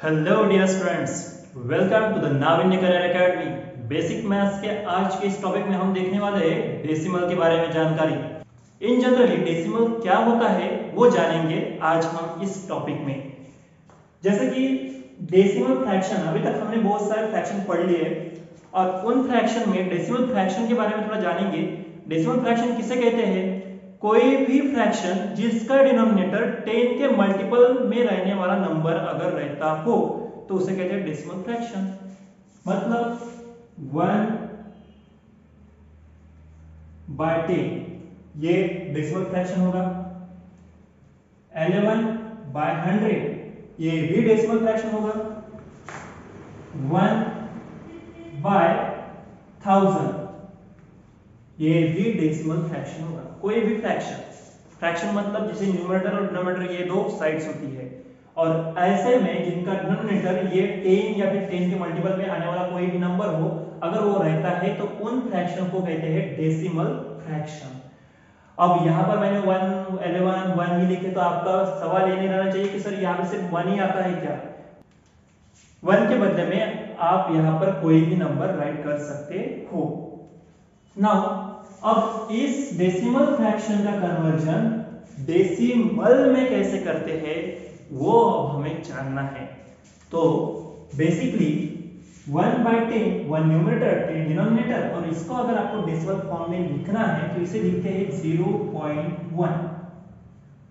Hello dear students, welcome to the Navinya career academy. Basic maths के आज के इस टॉपिक में हम देखने वाले हैं डेसिमल के बारे में जानकारी। इन जनरली डेसिमल क्या होता है वो जानेंगे आज हम इस टॉपिक में। जैसे कि डेसिमल फ्रैक्शन, अभी तक हमने बहुत सारे फ्रैक्शन पढ़ लिए और उन फ्रैक्शन में डेसिमल फ्रैक्शन के बारे में थोड़ा जानेंगे। डेसिमल फ्रैक्शन किसे कहते हैं? कोई भी फ्रैक्शन जिसका डिनोमिनेटर 10 के मल्टीपल में रहने वाला नंबर अगर रहता हो तो उसे कहते हैं डेसिमल फ्रैक्शन। मतलब 1/10 ये डेसिमल फ्रैक्शन होगा। 11/100 ये भी डेसिमल फ्रैक्शन होगा। 1/1000 ये भी डेसिमल फ्रैक्शन होगा। कोई भी फ्रैक्शन मतलब जिसे न्यूमरेटर और डिनोमिनेटर ये दो साइड्स होती है, और ऐसे में जिनका डिनोमिनेटर ये 10 या फिर 10 के मल्टीपल में आने वाला कोई भी नंबर हो, अगर वो रहता है तो उन फ्रैक्शन को कहते हैं डेसिमल फ्रैक्शन। अब यहाँ पर मैंने 1 11 1 ही लिखे तो आपका सवाल ये नहीं रहना चाहिए कि सर यहाँ पे सिर्फ 1 ही आता है क्या। 1 के बदले में आप यहाँ पर कोई भी नंबर राइट कर सकते हो। नाउ अब इस डेसिमल फ्रैक्शन का कन्वर्जन डेसिमल में कैसे करते हैं वो अब हमें जानना है। तो बेसिकली 1/10 1 न्यूमरेटर 10 डिनोमिनेटर, और इसको अगर आपको डेसिमल फॉर्म में लिखना है तो इसे लिखते हैं 0.1।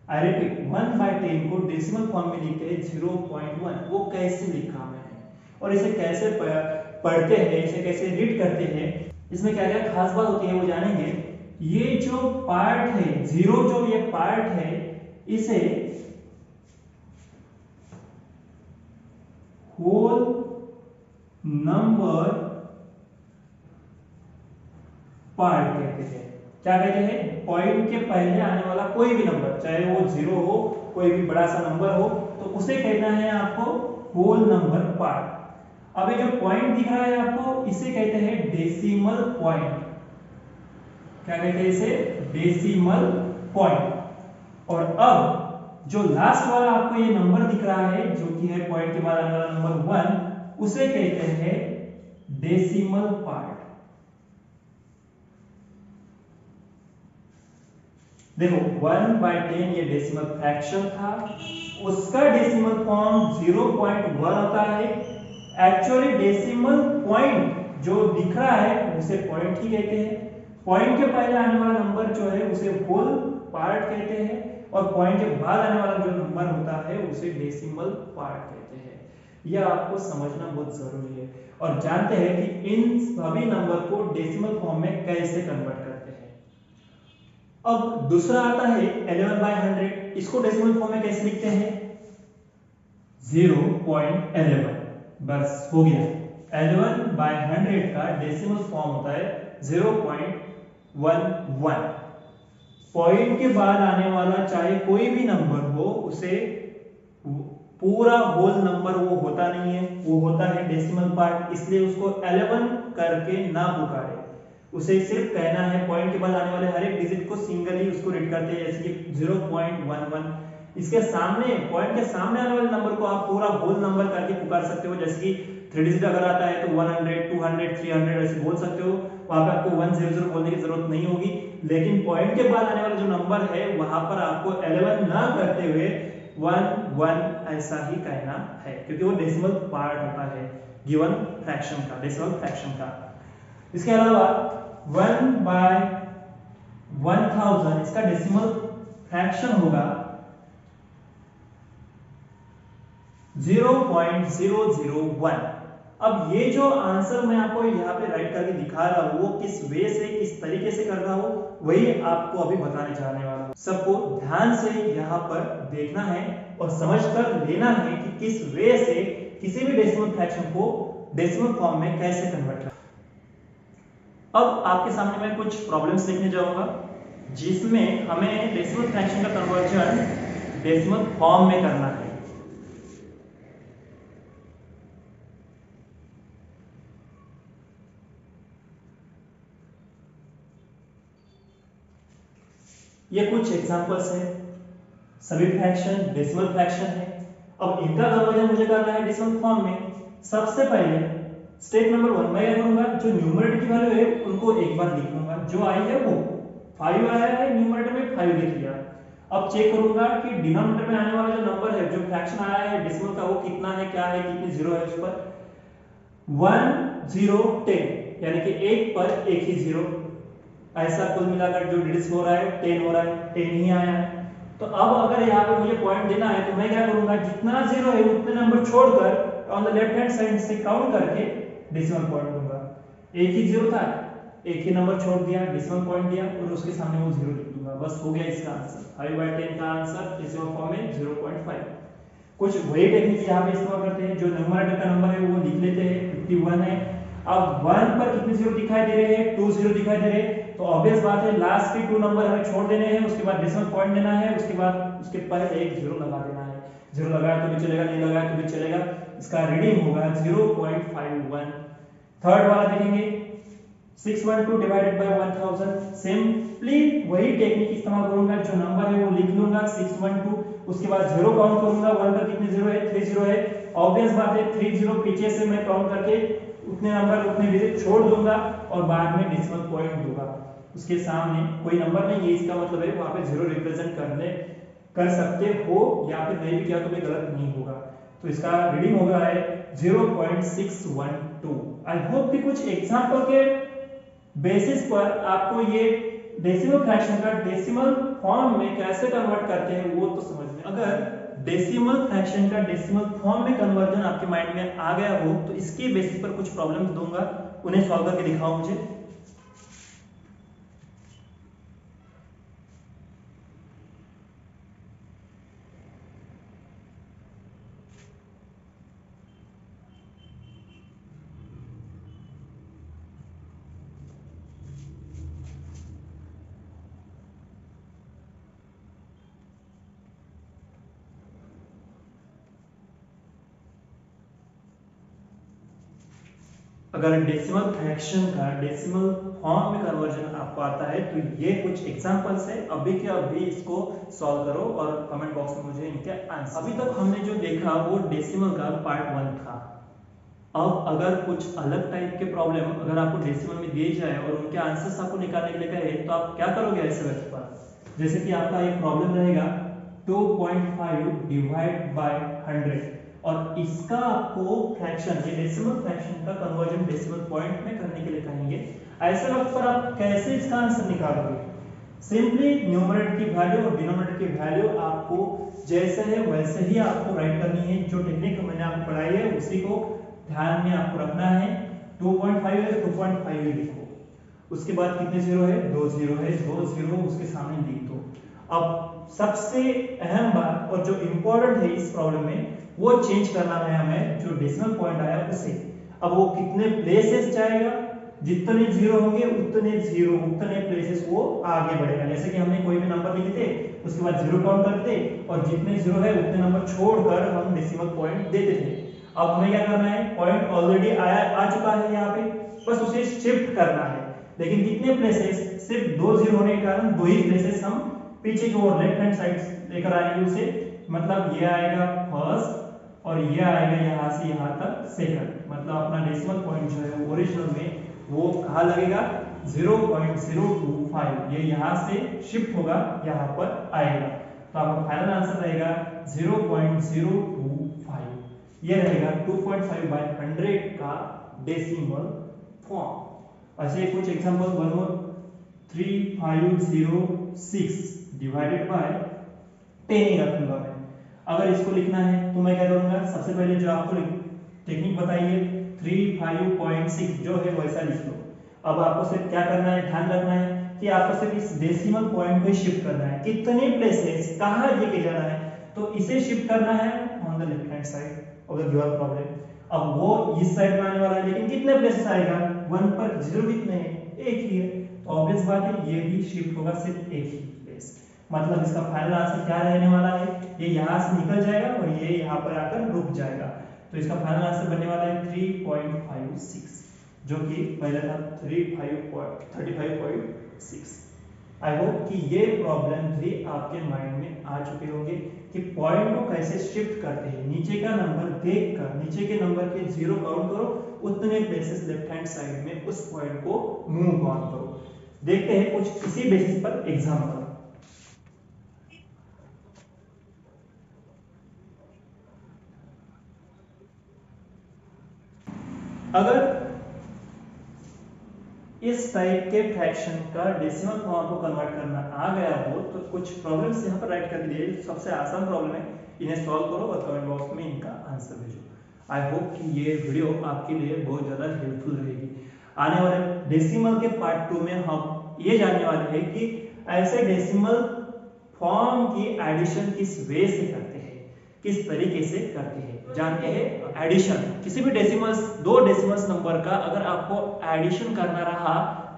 आई रिपीट, 1/10 को डेसिमल फॉर्म में लिखते हैं 0.1। वो कैसे लिखा मैंने और इसे कैसे पढ़ते हैं, इसे कैसे रीड करते हैं, इसमें क्या क्या खास बात होती है वो जानेंगे। ये जो पार्ट है जीरो, जो ये पार्ट है इसे होल नंबर पार्ट कहते हैं। क्या कहते हैं? पॉइंट के पहले आने वाला कोई भी नंबर, चाहे वो जीरो हो, कोई भी बड़ा सा नंबर हो, तो उसे कहना है आपको होल नंबर पार्ट। अब ये जो पॉइंट दिख रहा है आपको, इसे कहते हैं डेसिमल पॉइंट। क्या कहते हैं इसे? Decimal point. और अब जो लास्ट वाला आपको ये नंबर दिख रहा है जो कि है पॉइंट के बाद आने वाला नंबर 1, उसे कहते हैं डेसिमल पार्ट। देखो 1/10 ये डेसिमल फ्रैक्शन था, उसका डेसिमल फॉर्म 0.1 होता है। एक्चुअली डेसिमल पॉइंट जो दिख रहा है उसे पॉइंट ही कहते हैं। पॉइंट के पहले आने वाला नंबर जो है उसे होल पार्ट कहते हैं, और पॉइंट के बाद आने वाला जो नंबर होता है उसे डेसिमल पार्ट कहते हैं। यह आपको समझना बहुत जरूरी है और जानते हैं कि इन सभी नंबर को डेसिमल फॉर्म में कैसे कन्वर्ट करते हैं। अब दूसरा आता है 11/100। इसको डेसिमल फॉर्म में कैसे लिखते हैं? 0.11। बस हो गया। 11/100 का डेसिमल फॉर्म होता है 0.11। पॉइंट के बाद आने वाला चाहे कोई भी नंबर हो, उसे पूरा होल नंबर वो होता नहीं है, वो होता है डेसिमल पार्ट। इसलिए उसको 11 करके ना पुकारे, उसे सिर्फ कहना है पॉइंट के बाद आने वाले हर एक डिजिट को सिंगली उसको रीड करते हैं, जैसे कि 0.11। इसके सामने, पॉइंट के सामने आने वाले नंबर को आप पूरा होल नंबर करके पुकार सकते हो, जैसे कि 3 डिजिट अगर आता है तो 100 200 300 ऐसे बोल सकते हो। वहां पे आपको 100 बोलने की जरूरत नहीं होगी। लेकिन पॉइंट के बाद आने वाला जो नंबर है वहां पर आपको 11 ना करते हुए 1 ऐसा ही कहना है, क्योंकि वो डेसिमल पार्ट होता है गिवन फ्रैक्शन का, डेसिमल फ्रैक्शन का। इसके अलावा 1/1000 इसका डेसिमल फ्रैक्शन होगा 0.001। अब ये जो आंसर मैं आपको यहाँ पे राइट करके दिखा रहा हूँ वो किस वे से, किस तरीके से कर रहा हूँ, वही आपको अभी बताने जाने वाला हूँ। सबको ध्यान से यहाँ पर देखना है और समझकर लेना है कि किस वे से किसी भी डेसिमल फ्रैक्शन को डेसिमल फॉर्म में कैसे कन्वर्ट करना। अब आपके सामने मैं कुछ प्रॉब्लम्स लिखने जाऊंगा जिसमें हमें डेसिमल फ्रैक्शन का कन्वर्जन डेसिमल फॉर्म में करना है। ये कुछ एग्जांपल्स हैं। सभी फ्रैक्शन डेसिमल फ्रैक्शन है अब इनका कन्वर्जन मुझे करना है डेसिमल फॉर्म में। सबसे पहले स्टेप नंबर 1 में क्या करूंगा, जो न्यूमरेटर की वैल्यू है उनको एक बार लिख लूंगा, जो आई है वो 5 आया है, न्यूमरेटर में 5 लिख लिया। अब चेक करूंगा कि डिनोमिनेटर में आने वाला जो नंबर है, जो फ्रैक्शन आया है डेसिमल का, वो कितना है, क्या है, कितनी जीरो है उस पर। 1 0 10, यानी कि एक पर एक ही जीरो, ऐसा कुल मिलाकर जो डिजिट्स हो रहा है 10 हो रहा है, 10 ही आया है। तो अब अगर यहाँ पे मुझे पॉइंट देना है तो मैं क्या करूंगा, जितना जीरो है उतने नंबर छोड़कर on the left hand side से काउंट करके डेसिमल पॉइंट दूंगा। एक ही जीरो था, एक ही नंबर छोड़ दिया, डेसिमल पॉइंट दिया और उसके सामने वो जीरो लिख दूंगा, बस हो गया इसका आंसर। 5/10 का आंसर डेसिमल फॉर्म में 0.5। कुछ वही टेक्निक यहाँ पे इस्तेमाल करते हैं, जो न्यूमरेटर का नंबर है वो लिख लेते हैं, 51 है। अब 1 पर कितने जीरो दिखाई दे रहे हैं, 2 जीरो दिखाई दे रहे हैं, तो ऑब्वियस बात है लास्ट के 2 नंबर हमें छोड़ देने हैं, उसके बाद डेसिमल पॉइंट देना है, उसके बाद उसके पहले एक जीरो लगा देना है। जीरो लगाया तो भी चलेगा, नहीं लगाया तो भी चलेगा। इसका रीडिंग होगा 0.51। थर्ड वाला देखेंगे 612 डिवाइडेड बाय 1000। सिंपली वही टेक्निक इस्तेमाल करूंगा, जो नंबर है वो लिख लूंगा 612, उसके बाद जीरो काउंट करूंगा, 1 पर कितने जीरो है, 3 जीरो है। ऑब्वियस बात है 3 जीरो पीछे से मैं काउंट करके उतने नंबर उतने डिजिट छोड़ दूंगा और बाद में डेसिमल पॉइंट दूंगा। उसके सामने कोई नंबर नहीं है, इसका मतलब है वहां पे जीरो रिप्रेजेंट कर सकते हो, या फिर नहीं भी किया तो भी गलत नहीं होगा। तो इसका रीडिंग होगा है 0.612। आई होप कि कुछ एग्जांपल के बेसिस पर आपको ये डेसिमल फ्रैक्शन का डेसिमल फॉर्म में कैसे कन्वर्ट करते हैं वो तो समझ में। अगर डेसिमल फ्रैक्शन का डेसिमल फॉर्म में कन्वर्जन आपके माइंड में आ गया हो तो इसके बेसिस पर कुछ प्रॉब्लम्स दूंगा, उन्हें सॉल्व करके दिखाओ मुझे। अगर डेसिमल फ्रैक्शन का डेसिमल फॉर्म में कन्वर्जन आपको आता है तो ये कुछ एग्जांपल्स है, अभी के अभी इसको सॉल्व करो और कमेंट बॉक्स में मुझे इनके आंसर। अभी तक हमने जो देखा वो डेसिमल का पार्ट 1 था। अब अगर कुछ अलग टाइप के प्रॉब्लम अगर आपको डेसिमल में दिए जाए और उनके आंसर्स आपको निकालने के लिए कहे तो आप क्या करोगे ऐसे वक्त पर। जैसे कि आपका एक प्रॉब्लम रहेगा 2.5 डिवाइड बाय 100 और इसका आपको फ्रैक्शन, ये डेसिमल फ्रैक्शन का कन्वर्जन डेसिमल पॉइंट में करने के लिए कहेंगे। ऐसे वक्त पर आप कैसे इसका आंसर निकालोगे। सिंपली न्यूमरेटर की वैल्यू और डिनोमिनेटर की वैल्यू आपको जैसे है वैसे ही आपको राइट करनी है। जो टेक्निक मैंने आपको पढ़ाई है उसी को ध्यान में आपको रखना है। 2.5 है तो 2.5 ही लिखो, उसके बाद कितने जीरो है, 2 जीरो है, 2 जीरो उसके सामने लिख दो। अब सबसे अहम बात और जो इंपॉर्टेंट है इस प्रॉब्लम में वो चेंज करना है हमें, जो डेसिमल पॉइंट आया उसे। अब वो कितने प्लेसेस जाएगा, जितने जीरो होंगे उतने प्लेसेस वो आगे बढ़ेगा। जैसे कि हमने कोई भी नंबर लिखे थे उसके बाद जीरो काउंट करते और जितने जीरो है उतने नंबर छोड़कर हम डेसिमल पॉइंट देते थे। अब हमें क्या करना है, पॉइंट ऑलरेडी आ चुका है यहाँ पे, बस उसे शिफ्ट करना है। लेकिन कितने प्लेसेस, सिर्फ 2 जीरो होने के कारण 2 ही प्लेसेस हम पीछे की ओर लेफ्ट हैंड साइड लेकर आएंगे उसे। मतलब ये आएगा फर्स्ट और ये आएगा यहाँ से यहाँ तक सेकंड। मतलब अपना डेसिमल पॉइंट जो है ओरिजिनल में वो कहाँ लगेगा, 0.025। ये यहाँ से शिफ्ट होगा, यहाँ पर आएगा। तो आपका फाइनल आंसर रहेगा 0.025। ये रहेगा 2.5/100 का डेसिमल फॉर्म। ऐसे कुछ एग्जांपल 1 और 3506 डिवाइडेड बाय 10 ही रखूंगा मैं। अगर इसको लिखना है तो मैं क्या करूंगा, सबसे पहले जो आपको टेक्निक बताई है 35.6 जो है वैसा लिख लो। अब आपको सिर्फ क्या करना है, ध्यान रखना है कि आपको सिर्फ इस डेसिमल पॉइंट पे शिफ्ट करना है। कितने प्लेसेस कहां लेके जाना है, तो इसे शिफ्ट करना है on the left hand side of the given problem. अब वो इस साइड में आने वाला है, लेकिन कितने प्लेसेस आएगा, 1 पर जीरो कितने हैं, एक ही है। तो ऑब्वियस बात है ये भी शिफ्ट होगा सिर्फ एक ही प्लेस। मतलब इसका फाइनल आंसर क्या रहने वाला है, ये यहाँ से निकल जाएगा और ये यहाँ पर आकर रुक जाएगा। तो इसका फाइनल आंसर बनने वाला है 3.56, जो कि पहले था 35.6। आई होप कि ये प्रॉब्लम 3 आपके माइंड में आ चुके होंगे कि पॉइंट को कैसे शिफ्ट करते हैं। नीचे का नंबर देखकर नीचे के नंबर के 0 काउंट करो, उतने प्लेसेस लेफ्ट हैंड साइड में उस पॉइंट को मूव ऑन करो। देखते हैं कुछ इसी बेसिस पर एग्जांपल। अगर इस टाइप के फ्रैक्शन का डेसिमल फॉर्म को कन्वर्ट करना आ गया हो तो कुछ प्रॉब्लम्स यहाँ पर राइट कर दिए। सबसे आसान प्रॉब्लम है, इन्हें सॉल्व करो और कमेंट बॉक्स में इनका आंसर भेजो। आई होप कि ये वीडियो आपके लिए बहुत ज़्यादा हेल्पफुल रहेगी। आने वाले डेसिमल के पार्ट 2 में हम ये जानने वाले हैं कि ऐसे डेसिमल फॉर्म की एडिशन किस वे से करते हैं, किस तरीके से करते हैं। जानते हैं एडिशन, किसी भी डेसिमल्स, दो डेसिमल्स नंबर का अगर आपको एडिशन करना रहा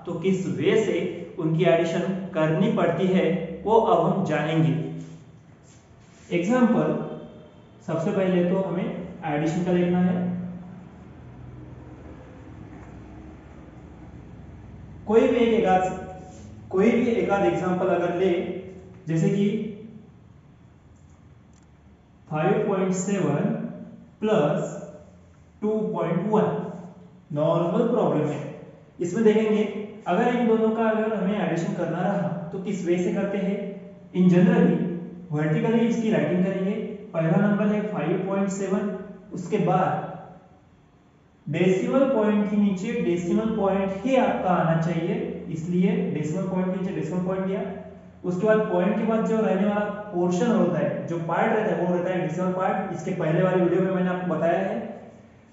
तो किस वे से उनकी एडिशन करनी पड़ती है वो अब हम जानेंगे। एग्जांपल, सबसे पहले तो हमें एडिशन का देखना है। कोई भी एक आध एग्जांपल अगर ले, जैसे कि 5.7 प्लस 2.1 नॉर्मल प्रॉब्लम है। इसमें देखेंगे अगर इन दोनों का अगर हमें एडिशन करना रहा तो किस वे से करते हैं। इन जनरली वर्टिकली इसकी राइटिंग करेंगे। पहला नंबर है 5.7, उसके बाद डेसिमल पॉइंट के नीचे डेसिमल पॉइंट ही आपका आना चाहिए, इसलिए डेसिमल पॉइंट के नीचे डेसिमल पॉइंट दिया। उसके बाद पॉइंट के बाद जो रहने वाला पोर्शन होता है, जो पार्ट रहता है वो रहता है डेसिमल पार्ट। इसके पहले वाली वीडियो में मैंने आपको बताया है।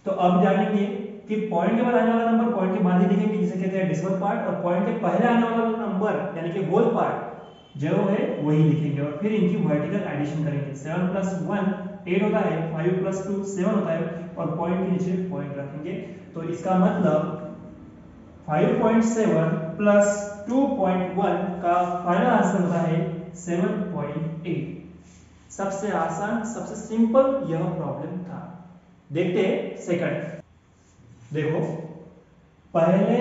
तो अब जानेंगे कि पॉइंट के बाद आने वाला नंबर पॉइंट के बाद ही लिखेंगे, जिसे कहते हैं डेसिमल पार्ट, और पॉइंट के पहले आने वाला नंबर यानी कि होल पार्ट जो है वही लिखेंगे, और फिर इनकी वर्टिकल एडिशन करेंगे। 7 प्लस 1 8 होता है, 5 प्लस 2 7 होता है, और पॉइंट के नीचे पॉइंट रखेंगे। तो इसका मतलब 5.7 प्लस 2.1 का फाइनल आंसर होता है 7.8। सबसे आसान, सबसे सिंपल यह प्रॉब्लम था। देखते हैं सेकंड। देखो, पहले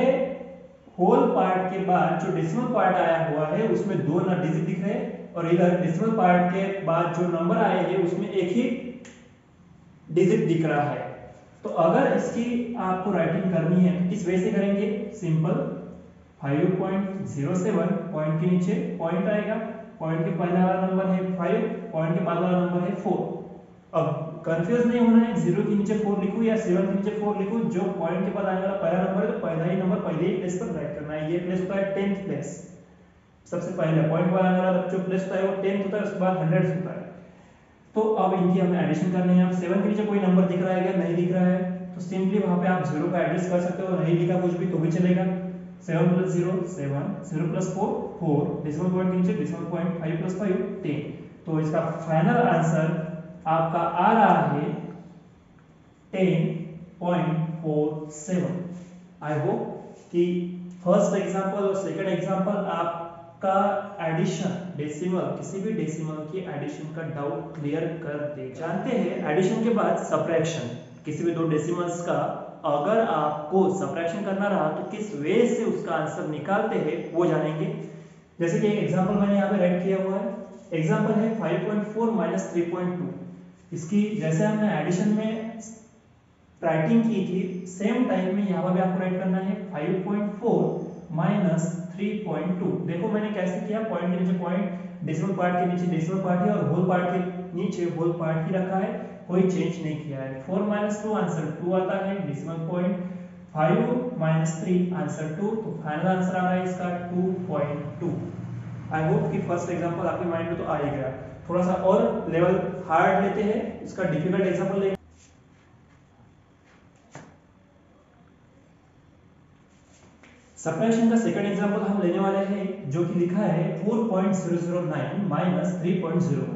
होल पार्ट के बाद जो डेसिमल पार्ट आया हुआ है उसमें दो ना डिजिट दिख रहे हैं, और इधर डेसिमल पार्ट के बाद जो नंबर आए हैं उसमें एक ही डिजिट दिख रहा है। तो अगर इसकी आपको राइटिंग करनी है तो किस वे से करेंगे। सिंपल, 5.07 पॉइंट के नीचे पॉइंट आएगा, पॉइंट के पहले वाला नंबर है 5, पॉइंट के बाद वाला नंबर है 4। अब कंफ्यूज नहीं होना है, 0 के नीचे 4 लिखूं या 7 के नीचे 4 लिखूं। जो पॉइंट के बाद आने वाला पहला नंबर है तो पहला ही नंबर पहले ही प्लेस पर राइट करना है। ये प्लेस होता है 10th प्लेस, सबसे पहले पॉइंट पर आने वाला जो प्लेस होता है वो 10th होता है, उसके बाद 100th होता है। तो अब इनकी हमें एडिशन करनी है। अब 7 के नीचे कोई नंबर दिख रहा है क्या, नहीं दिख रहा है, तो सिंपली वहां पे आप 0 का एड्रेस कर सकते हो। नहीं लिखा कुछ भी तो भी चलेगा। 7 प्लस 0 7, 0 प्लस 4 4, डेसिमल पॉइंट के नीचे डेसिमल पॉइंट, 5 प्लस 5 10। तो इसका फाइनल आंसर आपका आ रहा है 10.47। आई होप कि फर्स्ट एग्जांपल और सेकंड एग्जांपल आपका एडिशन डेसिमल, किसी भी डेसिमल की एडिशन का डाउट क्लियर कर दे। जानते हैं एडिशन के बाद सबट्रैक्शन, किसी भी दो डेसिमल्स का अगर आपको सबट्रैक्शन करना रहा तो किस वे से उसका आंसर निकालते हैं वो जानेंगे। जैसे कि एक एग्जांपल मैंने यहाँ पे राइट किया हुआ है। एग्जांपल है 5.4 माइनस 3.2। इसकी जैसे हमने एडिशन में राइटिंग की थी, सेम टाइम में यहाँ पर भी आपको राइट करना है 5.4 माइनस 3.2। देखो मैंने कैसे किया, पॉइंट के नीचे पॉइंट, डेसिमल पार्ट के नीचे डेसिमल पार्ट है, और होल पार्ट के नीचे होल पार्ट ही रखा है, कोई चेंज नहीं किया है। 4 माइनस 2 आंसर 2 आता है, डेसिमल पॉइंट 5 माइनस 3 आंसर 2, तो फाइनल आंसर आ रहा है इसका 2.2। आई होप कि फर्स्ट एग्जांपल आपके माइंड में तो आ ही गया। थोड़ा सा और लेवल हार्ड लेते हैं, इसका डिफिकल्ट एग्जांपल लेंगे। सबट्रैक्शन का सेकंड एग्जांपल हम लेने वाले हैं, जो कि लिखा है 4.009 माइनस 3.01।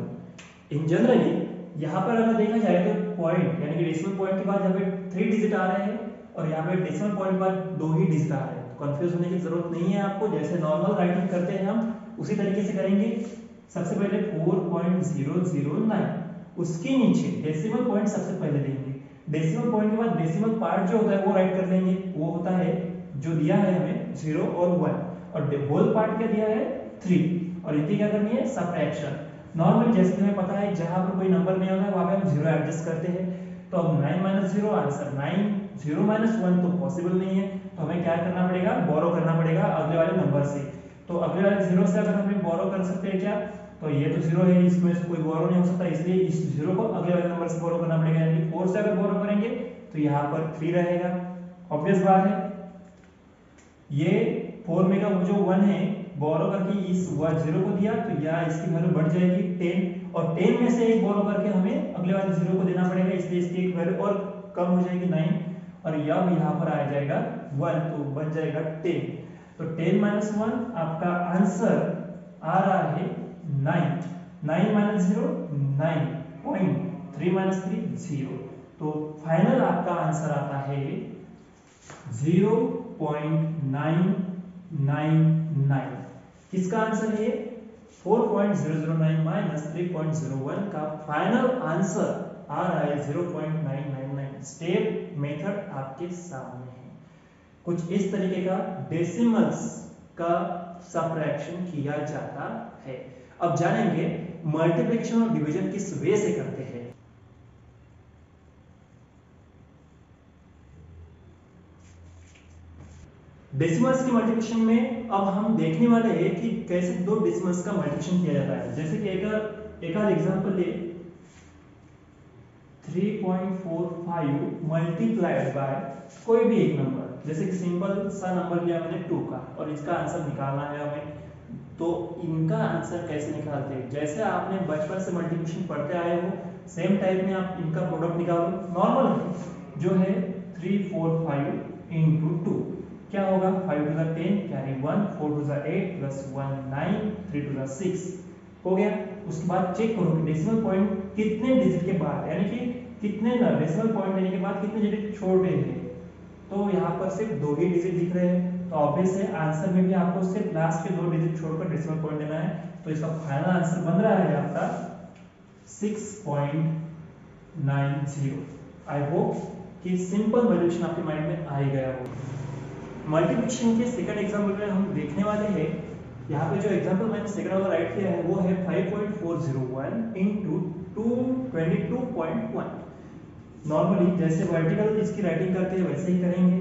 इन जनरली यहाँ पर अगर देखा जाए तो पॉइंट यानी कि डेसिमल पॉइंट के बाद यहाँ पे 3 डिजिट आ रहे हैं, और यहाँ पे डेसिमल पॉइंट के बाद 2 ही डिजिट आ रहे हैं। कंफ्यूज होने की जरूरत नहीं है आपको, जैसे नॉर्मल राइटिंग करते हैं हम उसी तरीके से करेंगे। सबसे पहले 4.009, उसके नीचे डेसिमल पॉइंट सबसे पहले देंगे। डेसिमल पॉइंट के बाद डेसिमल पार्ट जो होता है वो राइट कर लेंगे, वो होता है जो दिया है हमें 0 और 1, और होल पार्ट क्या दिया है 3 और इतनी क्या करनी है सबट्रैक्शन। नॉर्मली जैसे तुम्हें पता है जहां पर कोई नंबर नहीं होता वहां पे हम 0 एडजस्ट करते हैं। तो अब 9 - 0 आंसर 9, 0 - 1 तो पॉसिबल नहीं है, तो हमें क्या करना पड़ेगा, बोरो करना पड़ेगा अगले वाले नंबर से। तो अगले वाले 0 से अगर हमें बोरो कर सकते हैं क्या, तो ये तो 0 है, इसमें से कोई बोरो नहीं हो सकता, इसलिए इस 0 को अगले वाले नंबर से बोरो करना पड़ेगा। यानी कि 4 से अगर बोरो करेंगे तो यहाँ पर 3 रहेगा। ऑब्वियस बात है, ये 4 में का जो 1 है बोरो करके इस 0 को दिया तो यहाँ इसकी वैल्यू बढ़ जाएगी 10, और 10 में से एक बोरो करके हमें अगले वाले 0 को देना पड़ेगा, इसलिए इसकी एक वैल्यू और कम हो जाएगी 9, और अब यहाँ पर आ जाएगा 1, तो बन जाएगा 10। तो 10 - 1 आपका आंसर आ रहा है 9, 9 - 0 9, 3 - 3 0, तो फाइनल आपका आंसर आता है 0.999। किसका आंसर है, 4.009 माइनस 3.01 का फाइनल आंसर आ रहा है 0.999। स्टेप मेथड आपके सामने है। कुछ इस तरीके का डेसिमल्स का सबट्रैक्शन किया जाता है। अब जानेंगे मल्टीप्लिकेशन और डिवीजन किस वे से करते हैं। डेसिमल्स की मल्टीप्लिकेशन में अब हम देखने वाले हैं कि कैसे दो डेसिमल्स का मल्टीप्लिकेशन किया जाता है। जैसे कि एक एग्जांपल ले, 3.45 मल्टीप्लाइड बाय कोई भी एक नंबर, जैसे कि सिंपल सा नंबर लिया मैंने 2 का, और इसका आंसर निकालना है हमें। तो इनका आंसर कैसे निकालते हैं, जैसे आपने बचपन से मल्टीप्लिकेशन पढ़ते आए हो सेम टाइप में आप इनका प्रोडक्ट निकालो। नॉर्मल है जो है 345 इंटू 2 क्या होगा, 5 two the 10 carry 1, 4 two the 8 plus 1 9, 3 two the 6 हो गया। उसके बाद चेक करो कि डेसिमल पॉइंट कितने डिजिट के बाद, यानी कि कितने डेसिमल पॉइंट लेने के बाद कितने डिजिट छोड़ रहे हैं। तो यहाँ पर सिर्फ 2 ही डिजिट दिख रहे हैं, तो ऑब्वियस है आंसर में भी आपको सिर्फ लास्ट के 2 डिजिट छोड़कर डेसिमल पॉइंट देना है। तो इसका फाइनल आंसर बन रहा है आपका 6.90। आई होप कि सिंपल मल्टीप्लिकेशन आपके माइंड में आ ही गया हो। मल्टीप्लिकेशन के सेकंड एग्जांपल में हम देखने वाले हैं, यहाँ पे जो एग्जांपल मैंने सेकंड वाला राइट किया है वो है 5.401 इंटू 222.1। नॉर्मली जैसे वर्टिकल इसकी राइटिंग करते हैं वैसे ही करेंगे,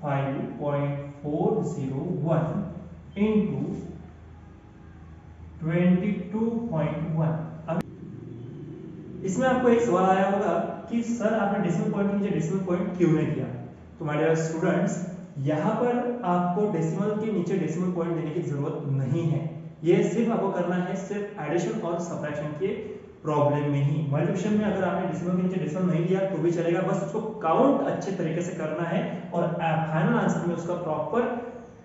5.401 इंटू 22.1। अब इसमें आपको एक सवाल आया होगा कि सर आपने डेसिमल पॉइंट के नीचे डेसिमल पॉइंट क्यों नहीं दिया। तो माय डियर स्टूडेंट्स, यहाँ पर आपको डेसिमल के नीचे डेसिमल पॉइंट देने की जरूरत नहीं है। ये सिर्फ आपको करना है सिर्फ एडिशन और सब्ट्रैक्शन के प्रॉब्लम में ही। मल्टीप्लिकेशन में अगर आपने डेसिमल के नीचे डेसिमल नहीं दिया तो भी चलेगा, बस उसको काउंट अच्छे तरीके से करना है और फाइनल आंसर में उसका प्रॉपर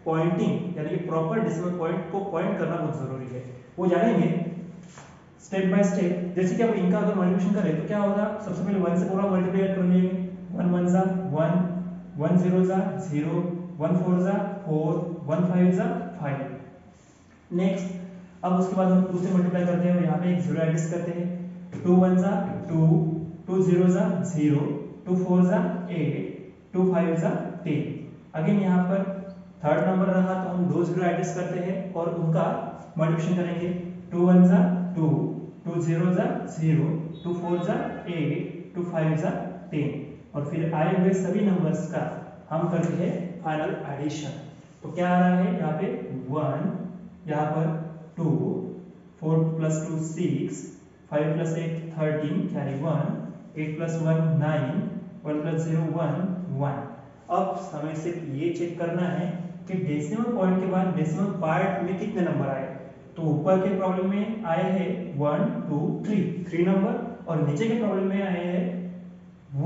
पॉइंटिंग यानी कि प्रॉपर डेसिमल पॉइंट को पॉइंट करना बहुत जरूरी है। वो जानेंगे स्टेप बाय स्टेप। जैसे कि अब इनका अगर मल्टीप्लिकेशन करें तो क्या होगा, सबसे पहले 1 से पूरा मल्टीप्लाई कर लेंगे, 1 1 जा 1, 1 0 जा 0, 1 4 जा 4, 1 5 जा 5। नेक्स्ट अब उसके बाद हम 2 से मल्टीप्लाई करते हैं, यहाँ पे एक 0 एडजस्ट करते हैं, 2 1 जा 2, 2 0 जा 0, 2 4 जा 8, 2 5 जा 10। अगेन यहाँ पर थर्ड नंबर रहा तो हम 2 0 एडजस्ट करते हैं और उनका मल्टीप्लिकेशन करेंगे, 2 1 जा 2, 2 0 जा 0, 2 4 जा 8, 2 5 जा 10, और फिर आए हुए सभी नंबर्स का हम करते हैं फाइनल एडिशन। तो क्या आ रहा है यहाँ पे 1, यहाँ पर 2, 4 + 2 6, 5 + 8 13 कैरी 1, 8 + 1 9, 1 + 0 1 1। अब हमें सिर्फ ये चेक करना है कि डेसिमल पॉइंट के बाद डेसिमल पार्ट में कितने नंबर आए। तो ऊपर के प्रॉब्लम में आए हैं 1 2 3 नंबर, और नीचे के प्रॉब्लम में आए हैं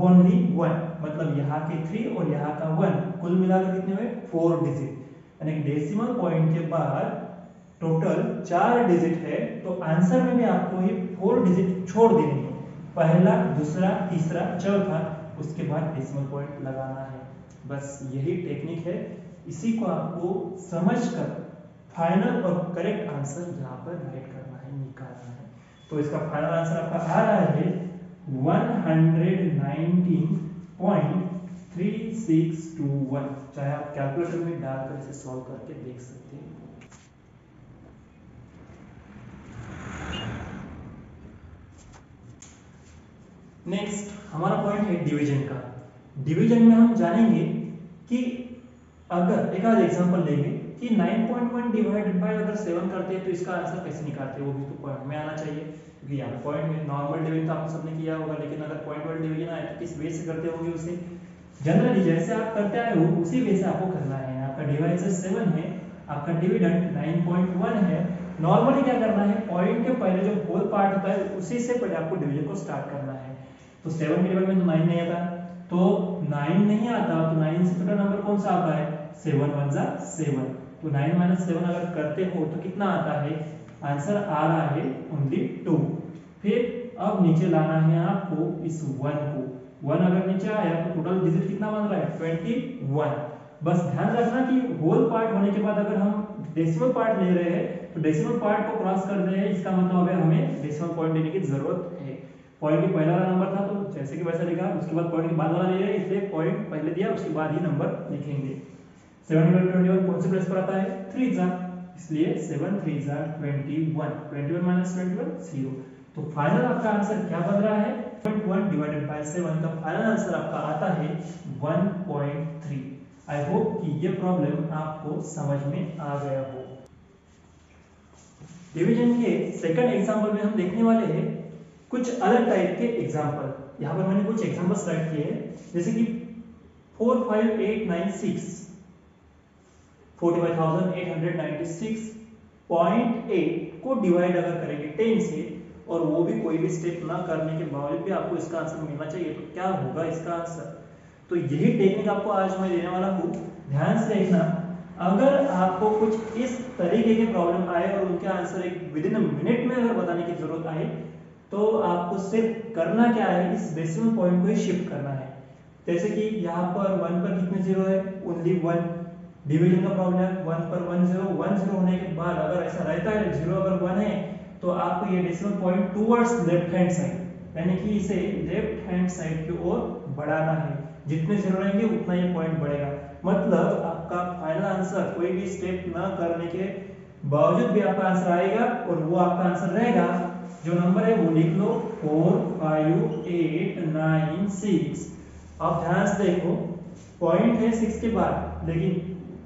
ओनली 1, मतलब यहाँ के 3 और यहाँ का 1, कुल मिलाकर कितने हुए 4 डिजिट। यानी डेसिमल पॉइंट के बाद टोटल 4 डिजिट है, तो आंसर में भी आपको ये 4 डिजिट छोड़ देनी है, पहला दूसरा तीसरा चौथा, उसके बाद डेसिमल पॉइंट लगाना है। बस यही टेक्निक है, इसी को आपको समझकर फाइनल और करेक्ट आंसर यहाँ पर राइट करना है, निकालना है। तो इसका फाइनल आंसर आपका आ रहा है 119.3621। चाहे आप कैलकुलेटर में डालकर इसे सॉल्व करके देख सकते हैं। नेक्स्ट हमारा पॉइंट है डिवीजन का। डिवीजन में हम जानेंगे कि अगर एक आध एग्जांपल लेंगे कि 9.1 डिवाइडेड बाय अगर 7 करते हैं तो इसका आंसर कैसे निकालते हैं, वो भी तो पॉइंट में आना चाहिए, क्योंकि यहाँ पॉइंट में नॉर्मल डिवीजन तो आप सबने किया होगा, लेकिन अगर पॉइंट वाला डिवीजन आए तो किस वे से करते होंगे उसे। जनरली जैसे आप करते आए हो उसी वे से आपको करना है। आपका डिवाइजर 7 है, आपका डिविडेंड 9.1 है। नॉर्मली क्या करना है, पॉइंट के पहले जो होल पार्ट होता है उसी से पहले आपको डिवीजन को स्टार्ट करना है। तो 7 के टेबल में तो 9 नहीं आता, तो 9 नहीं आता तो 9 से छोटा नंबर कौन सा आता है, 7 1 जा 7। तो 9 - 7 अगर करते हो तो कितना आता है, आंसर आ रहा है ओनली 2। फिर अब नीचे लाना है आपको इस 1 को, 1 अगर नीचे आया तो टोटल डिजिट कितना बन रहा है, 21। बस ध्यान रखना कि होल पार्ट होने के बाद अगर हम डेसिमल पार्ट ले रहे हैं तो डेसिमल पार्ट को क्रॉस कर रहे हैं, इसका मतलब है हमें डेसिमल पॉइंट लेने की जरूरत है। पॉइंट के पहला वाला नंबर था तो जैसे कि वैसा लिखा, उसके बाद पॉइंट के बाद वाला ले रहे हैं, इसलिए पॉइंट पहले दिया उसके बाद ही नंबर लिखेंगे। 721 कौन से प्लेस पर आता है, 3 जा, इसलिए 7 3 जा 21, 21 - 21 0। तो फाइनल आपका आंसर क्या बन रहा है, 1 डिवाइडेड बाय 7 का फाइनल आंसर आपका आता है 1.3। आई होप कि ये प्रॉब्लम आपको समझ में आ गया हो। डिवीजन के सेकंड एग्जांपल में हम देखने वाले हैं कुछ अलग टाइप के एग्जांपल। यहाँ पर मैंने कुछ एग्जांपल्स राइट किए हैं, जैसे कि 45896 45,896.8 को डिवाइड अगर करेंगे 10 से और वो भी कोई भी स्टेप ना करने के बावजूद भी आपको इसका आंसर मिलना चाहिए, तो क्या होगा इसका आंसर। तो यही टेक्निक आपको आज मैं देने वाला हूँ, ध्यान से देखना। अगर आपको कुछ इस तरीके के प्रॉब्लम आए और उनके आंसर एक विद इन मिनट में अगर बताने की जरूरत आए, तो आपको सिर्फ करना क्या है, इस डेसिमल पॉइंट को ही शिफ्ट करना है। जैसे कि यहाँ पर 1 पर कितने जीरो है, ओनली 1। डिवीजन का प्रॉब्लम है, 1 पर 1 0 होने के बाद अगर ऐसा रहता है, 0 अगर 1 है तो आपको ये decimal point towards left hand side, यानी कि इसे लेफ्ट हैंड साइड की ओर बढ़ाना है। जितने जीरो रहेंगे उतना ये पॉइंट बढ़ेगा। मतलब आपका फाइनल आंसर कोई भी स्टेप ना करने के बावजूद भी आपका आंसर आएगा, और वो आपका आंसर रहेगा, जो नंबर है वो लिख लो 45896। आप ध्यान से देखो, पॉइंट है 6 के बाद, लेकिन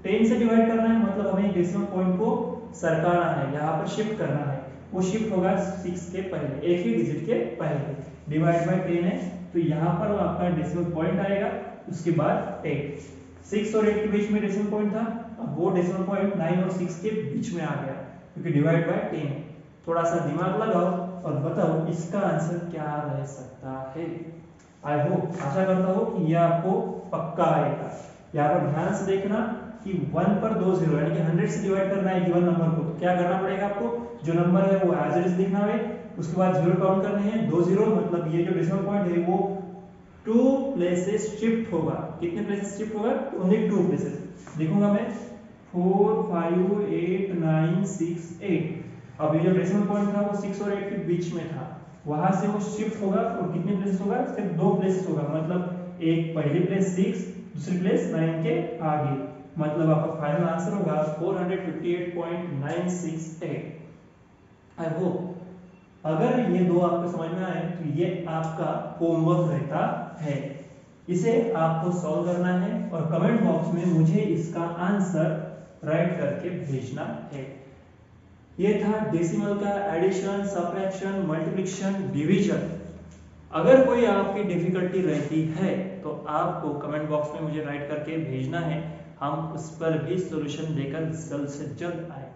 10 से डिवाइड करना है, मतलब हमें डेसिमल पॉइंट को सरकाना है, यहाँ पर शिफ्ट करना है। वो शिफ्ट होगा 6 के पहले, एक ही डिजिट के पहले। डिवाइड बाय 10 है तो यहाँ पर आपका डेसिमल पॉइंट आएगा, उसके बाद 10। 6 और 8 के बीच में डेसिमल पॉइंट था, अब वो डेसिमल पॉइंट 9 और 6 के बीच में आ गया, क्योंकि डिवाइड बाय 10 है। थोड़ा सा दिमाग लगाओ और बताओ इसका आंसर क्या रह सकता है। आई होप, आशा करता हूँ कि यह आपको पक्का आएगा। यहाँ पर ध्यान से देखना कि 1 पर 2 जीरो, यानी कि 100 से डिवाइड करना है गिवन नंबर को, तो क्या करना पड़ेगा आपको, जो नंबर है वो एज इट इज लिखना है, उसके बाद जीरो काउंट करने हैं, 2 जीरो, मतलब ये जो डेसिमल पॉइंट है वो 2 प्लेसेस शिफ्ट होगा। कितने प्लेसेस शिफ्ट होगा, ओनली 2 प्लेसेस। लिखूंगा मैं 458968। अब ये जो डेसिमल पॉइंट था वो 6 और 8 के बीच में था, वहां से वो शिफ्ट होगा और कितने प्लेसेस होगा, सिर्फ 2 प्लेसेस होगा। मतलब एक पहली प्लेस 6, दूसरी प्लेस 9 के आगे, मतलब आपका फाइनल आंसर होगा 458.968। आई होप अगर ये दो आपको समझ में आए तो ये आपका होमवर्क रहता है। इसे आपको सॉल्व करना है और कमेंट बॉक्स में मुझे इसका आंसर राइट करके भेजना है। ये था डेसिमल का एडिशन, सबट्रैक्शन, मल्टीप्लिकेशन, डिवीजन। अगर कोई आपकी डिफिकल्टी रहती है तो आपको कमेंट बॉक्स में मुझे राइट करके भेजना है, हम उस पर भी सॉल्यूशन देकर जल्द से जल्द आए।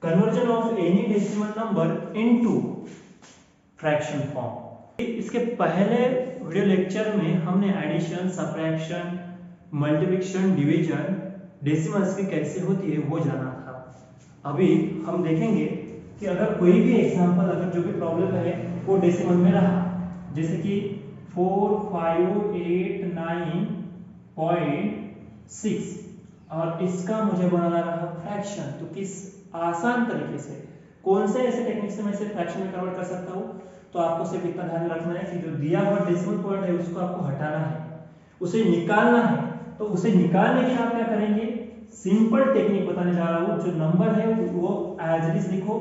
Conversion of any decimal number into fraction form. इसके पहले वीडियो लेक्चर में हमने addition, subtraction, multiplication, division decimals की कैसे होती है वो जाना था। अभी हम देखेंगे कि अगर कोई भी एग्जांपल, अगर जो भी प्रॉब्लम है वो डेसिमल में रहा, जैसे कि 4589.6 और इसका मुझे बनाना रहा फ्रैक्शन, तो किस आसान तरीके से, कौन से ऐसे टेक्निक से मैं इसे फ्रैक्शन में कन्वर्ट कर सकता हूं। तो आपको सिर्फ इतना ध्यान रखना है कि जो दिया हुआ डेसिमल पॉइंट है उसको आपको हटाना है, उसे निकालना है, तो उसे निकालने के लिए आप क्या करेंगे, सिंपल टेक्निक बताने जा रहा हूं। जो नंबर है वो एज इट इज लिखो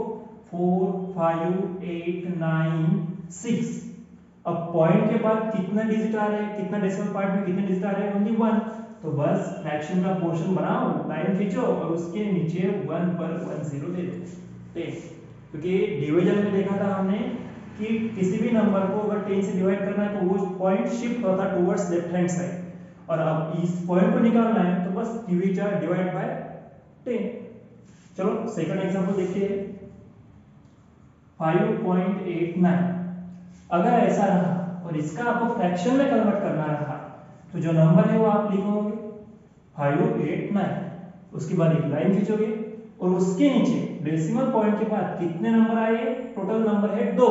4 5 8 9 6। अब पॉइंट के बाद कितना डिजिट आ रहा है, कितना डेसिमल पार्ट में कितने डिजिट आ रहे हैं, ओनली 1। तो बस फ्रैक्शन का पोर्शन बनाओ, लाइन खींचो और उसके नीचे 1 पर 1 0 दे दो। ठीक, क्योंकि डिवीजन में देखा था हमने कि किसी भी नंबर को अगर 10 से डिवाइड करना है तो वो पॉइंट शिफ्ट होता है टुवर्ड्स लेफ्ट हैंड साइड, और अब इस पॉइंट को निकालना है तो बस डिवाइड बाय 10। चलो सेकंड एग्जांपल देखते हैं, 5.89। अगर ऐसा रहा और इसका आपको फ्रैक्शन में कन्वर्ट करना रहा तो जो नंबर है वो आप लिखोगे 589, उसके बाद एक लाइन खींचोगे और उसके नीचे डेसिमल पॉइंट के बाद कितने नंबर आए, टोटल नंबर है 2,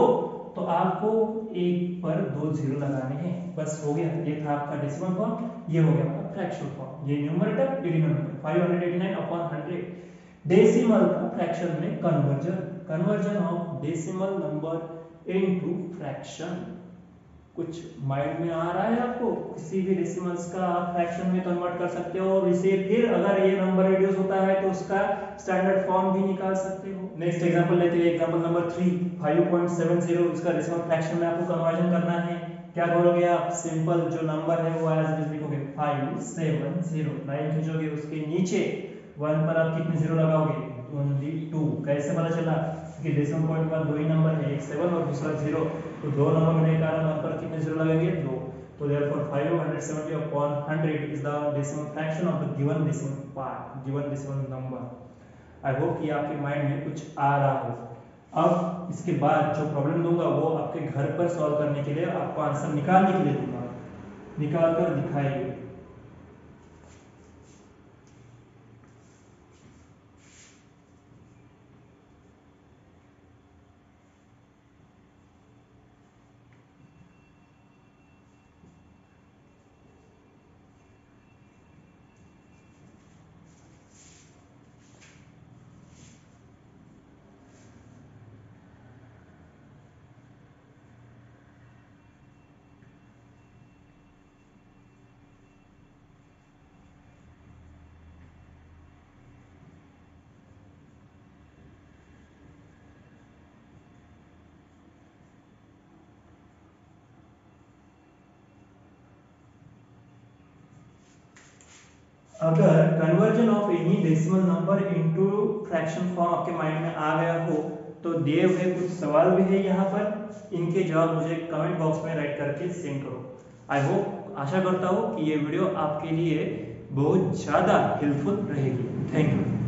तो आपको एक पर 2 जीरो लगाने हैं। बस हो गया, ये था आपका डेसिमल फॉर्म, ये हो गया आपका फ्रैक्शनल फॉर्म। ये न्यूमरेटर ये डिनोमिनेटर 589/100। डेसिमल का फ्रैक्शन में conversion of decimal number into fraction. कुछ माइंड में आ रहा है आपको, किसी भी डेसिमल्स का आप फ्रैक्शन में कन्वर्ट कर सकते हो और इसे फिर अगर ये नंबर रिड्यूस होता है तो उसका स्टैंडर्ड फॉर्म भी निकाल सकते हो। नेक्स्ट एग्जांपल लेते हैं, एग्जांपल नंबर 3, 5.70। इसका डेसिमल फ्रैक्शन में आपको कन्वर्जन करना है। क्या करोगे आप, सिंपल जो नंबर है वो एज इट इज लिखोगे 570, लाइन खींचोगे, उसके नीचे 1 पर आप कितने जीरो लगाओगे, ओनली 2। कैसे पता चला, कि डेसिमल पॉइंट के बाद दो ही नंबर है, एक 7 और दूसरा 0, तो दो नंबर होने के कारण 1 पर कितने जीरो लगेंगे, 2। तो therefore 570/100 is the decimal fraction of the given decimal part, given decimal number। I hope कि आपके माइंड में कुछ आ रहा हो। अब इसके बाद जो प्रॉब्लम दूंगा वो आपके घर पर सॉल्व करने के लिए, आपको आंसर निकालने के लिए दूंगा, निकाल कर दिखाइए। अगर conversion of any decimal number into fraction form आपके माइंड में आ गया हो तो दिए हुए कुछ सवाल भी है यहाँ पर, इनके जवाब मुझे कमेंट बॉक्स में राइट करके सेंड करो। आई होप, आशा करता हूँ कि ये वीडियो आपके लिए बहुत ज़्यादा हेल्पफुल रहेगी। Thank you.